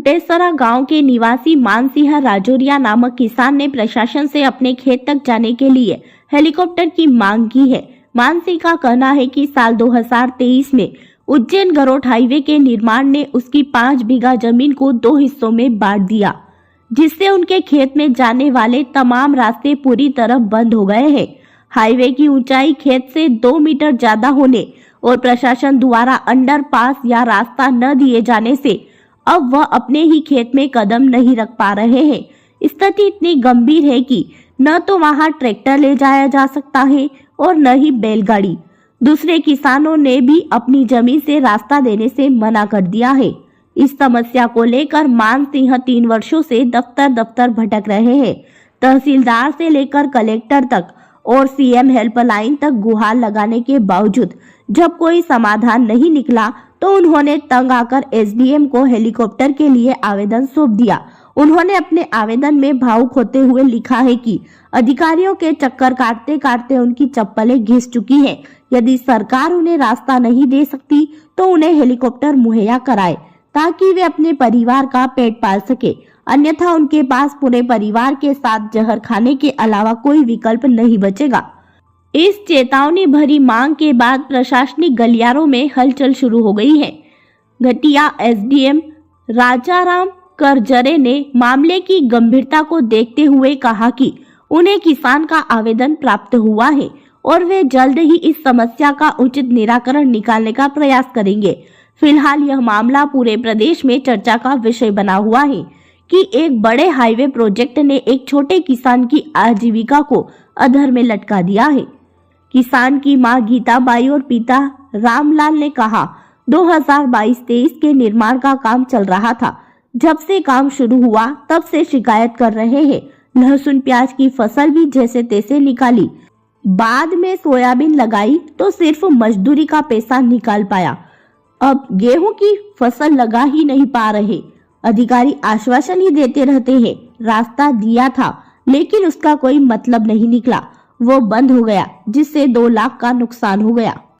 कुटेसरा गांव के निवासी मानसिंह राजौरिया नामक किसान ने प्रशासन से अपने खेत तक जाने के लिए हेलीकॉप्टर की मांग की है। मानसिंह का कहना है कि साल 2023 में उज्जैन गरोठ हाईवे के निर्माण ने उसकी 5 बीघा जमीन को 2 हिस्सों में बांट दिया, जिससे उनके खेत में जाने वाले तमाम रास्ते पूरी तरह बंद हो गए हैं। हाईवे की ऊंचाई खेत से 2 मीटर ज्यादा होने और प्रशासन द्वारा अंडरपास या रास्ता न दिए जाने से अब वह अपने ही खेत में कदम नहीं रख पा रहे हैं। स्थिति इतनी गंभीर है कि न तो वहां ट्रैक्टर ले जाया जा सकता है और न ही बैलगाड़ी। दूसरे किसानों ने भी अपनी जमीन से रास्ता देने से मना कर दिया है। इस समस्या को लेकर मानसिंह 3 वर्षों से दफ्तर भटक रहे हैं। तहसीलदार से लेकर कलेक्टर तक और सीएम हेल्पलाइन तक गुहार लगाने के बावजूद जब कोई समाधान नहीं निकला तो उन्होंने तंग आकर एसडीएम को हेलीकॉप्टर के लिए आवेदन सौंप दिया। उन्होंने अपने आवेदन में भावुक होते हुए लिखा है कि अधिकारियों के चक्कर काटते काटते उनकी चप्पलें घिस चुकी हैं। यदि सरकार उन्हें रास्ता नहीं दे सकती तो उन्हें हेलीकॉप्टर मुहैया कराए ताकि वे अपने परिवार का पेट पाल सके, अन्यथा उनके पास पूरे परिवार के साथ जहर खाने के अलावा कोई विकल्प नहीं बचेगा। इस चेतावनी भरी मांग के बाद प्रशासनिक गलियारों में हलचल शुरू हो गई है। घटिया एसडीएम राजाराम करजरे ने मामले की गंभीरता को देखते हुए कहा कि उन्हें किसान का आवेदन प्राप्त हुआ है और वे जल्द ही इस समस्या का उचित निराकरण निकालने का प्रयास करेंगे। फिलहाल यह मामला पूरे प्रदेश में चर्चा का विषय बना हुआ है कि एक बड़े हाईवे प्रोजेक्ट ने एक छोटे किसान की आजीविका को अधर में लटका दिया है। किसान की मां गीताबाई और पिता रामलाल ने कहा, 2022-23 के निर्माण का काम चल रहा था। जब से काम शुरू हुआ तब से शिकायत कर रहे हैं। लहसुन प्याज की फसल भी जैसे तैसे निकाली, बाद में सोयाबीन लगाई तो सिर्फ मजदूरी का पैसा निकाल पाया। अब गेहूं की फसल लगा ही नहीं पा रहे। अधिकारी आश्वासन ही देते रहते हैं। रास्ता दिया था लेकिन उसका कोई मतलब नहीं निकला, वो बंद हो गया, जिससे 2 लाख का नुकसान हो गया।